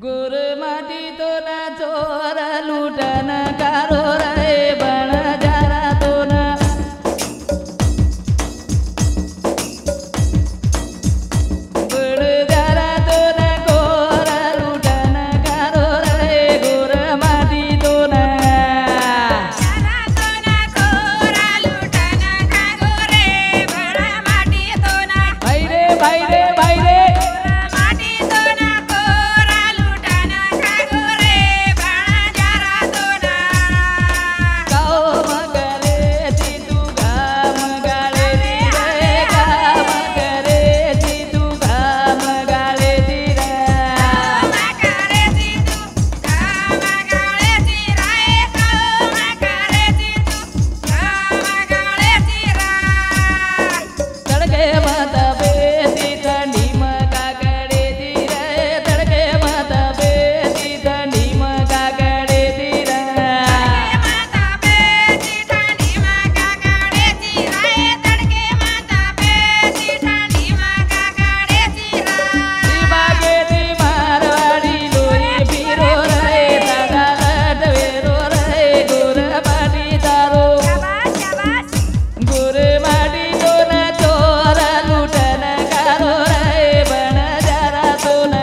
गुर माटी तो ना चोर लूटन कारो रे बण जरा तो ना गुड़ जरा तो ना कोर लूटन कारो रे गुर माटी तो ना जरा तो ना कोर लूटन कारो रे बण माटी तो ना भाई रे भाई रे भाई रे माटी तो ना कोर लूटन कारो रे बण जरा तो ना गाओ मगरे ती तू गाम गाले ती रे गाम करे ती तू गाम गाले ती रे करे ती तू गाम गाले ती रे गाम करे ती तू गाम गाले ती रे तड़के मत बेती ठंडी मका करे ती रे तड़के मत बेती ठंडी मका करे ती रे माता बेटी ठाणी मागा गाडे ती रे तडके माता बेटी ठाणी मागा गाडे ती रे बागे ती मारवाड़ी लोरी पीरो रे दादा लटवेरो रे गुर माटी तारो शाबाश शाबाश गुर माटी तो न चोर लूटन कारो रे बण जरा तो न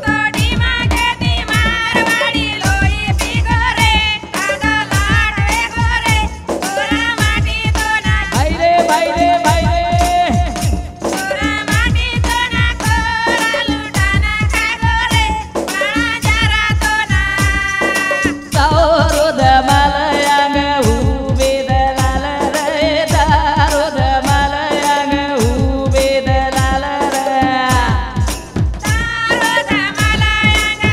तोडी मागे ती मारवाडी लोई पिगो रे दादा लाड वेगो रे गोरा माटी तो ना भाई रे भाई रे भाई रे गोरा माटी तो ना कोरा लुटाना खागो रे बणा जरा तो ना तारो धमालयांग उभे दलाल रे तारो धमालयांग उभे दलाल रे तारो धमालयांगा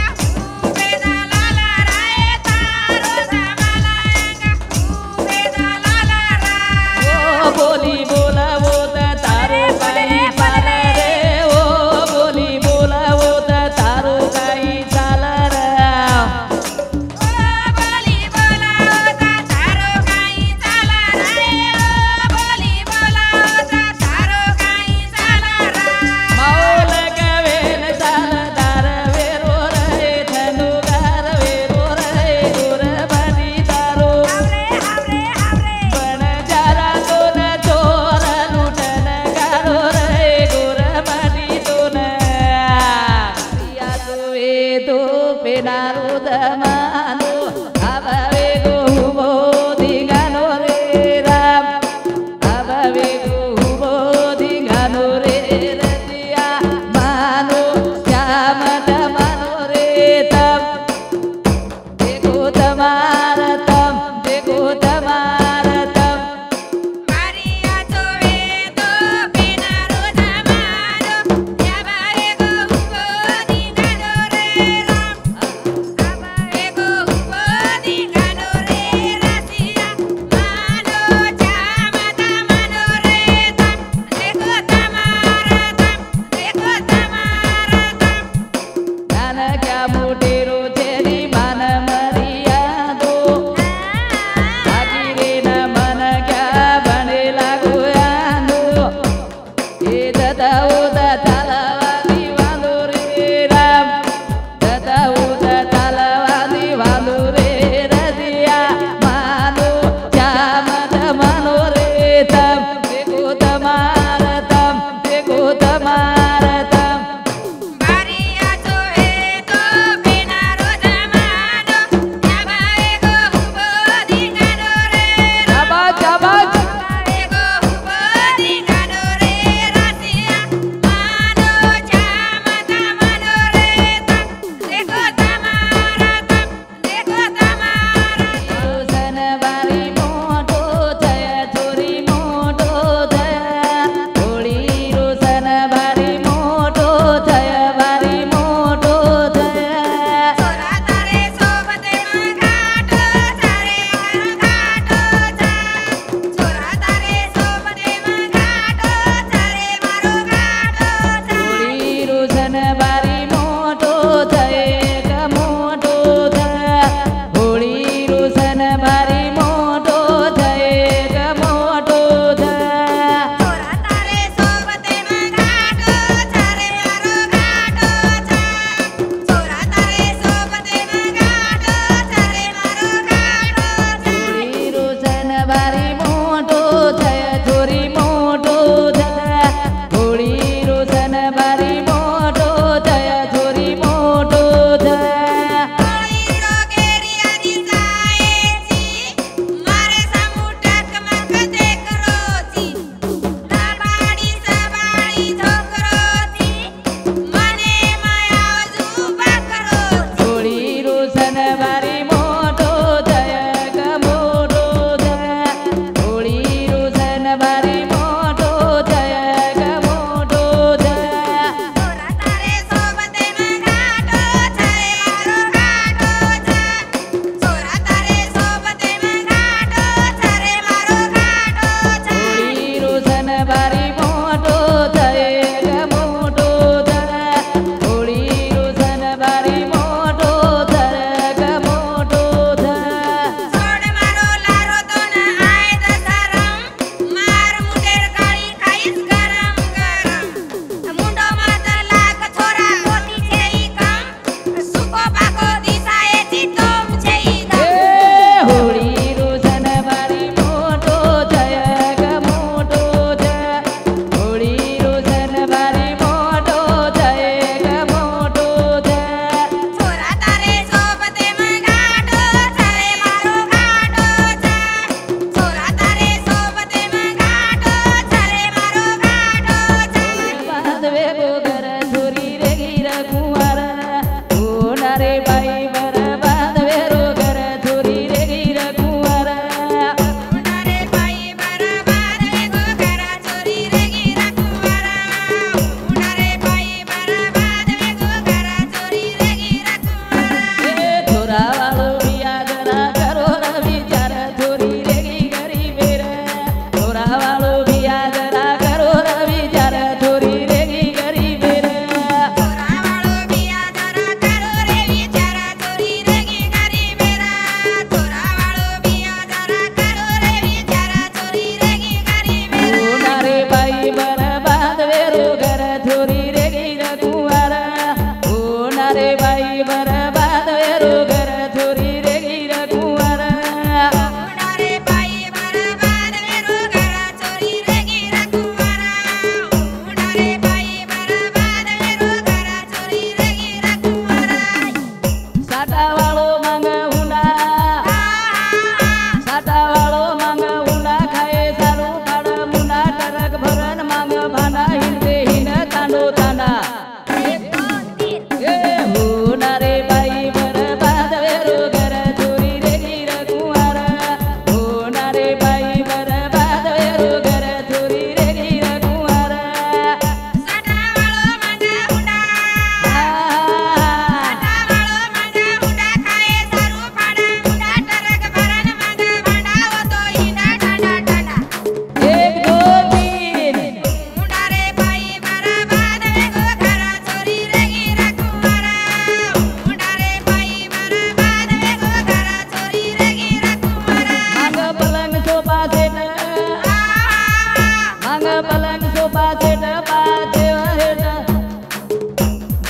उभे दलाल राय तारो धमालयांगा उभे दलाल राय ओ बोली बोलावो त तारो काही पाल रे ओ बोली बोलावो त तारो काही चाल रे ओ बोली बोलावता तारो काही चाला राय ओ बोली बोलावता तारो काही चाला राय माऊल गवेन चालदार वेरो रे धनुगार वेरो रे गुर माटी तारो हावरे हावरे हावरे बण जरा तो न चोर लूटन कारो रे गुर माटी तो न या तो पेनारो दमानो आवे गो हुबो दिगानो रे राम आवे गो हुबो दिगानो रे रतिया मानो श्यामत मानो रे तम देखो તમારા તમ મારિયા જોવે તો પેનારો જમાનો યાબારે ગો ઉભો દીગાનો રે રામ આબારે ગો ઉભો દીગાનો રે રાસિયા માનો જામતા માનો રે તમ દેખો તમારા તમ નાનક્યા મોટેરો જેની માન મર્યાદો બાકી રે ન મન ક્યાં ભણેલા ગોયાનો એ દદાઓ દતાલવાદી વાલો રે રામ દદાઓ દતાલવાદી વાલો રે રદિયા માનો શ્યામત માનો રે તમ દેખો તમારા તમ મારિયા જોવે તો પેનારો જમાનો યાબારે ગો ઉભો દીગાનો રે શાબાશ શાબાશ યાબારે ગો ઉભો દીગાનો રે રાસિયા માનો જામતા માનો રે તમ દેખો તમારા સનવારી મોટો થયા ચોરી મોટો થયા થોડી રોસનવારી મોટો થયા વારી મોટો થયા સોરા તારે સોબતે માં ઘાટો ચારે મારો ઘાટો ચા સોરા તારે સોબતે માં ઘાટો ચારે મારો ઘાટો ચા થોડી રોસનવારી મોટો થયે મોટો થયા થોડી રોસનવારી મોટો થયે મોટો થયા સોરા તારે સોબતે માં ઘાટો ચારે મારો ઘાટો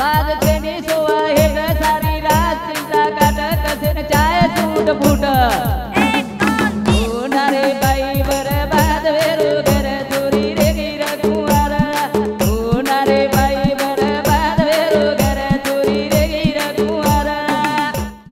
ભાગ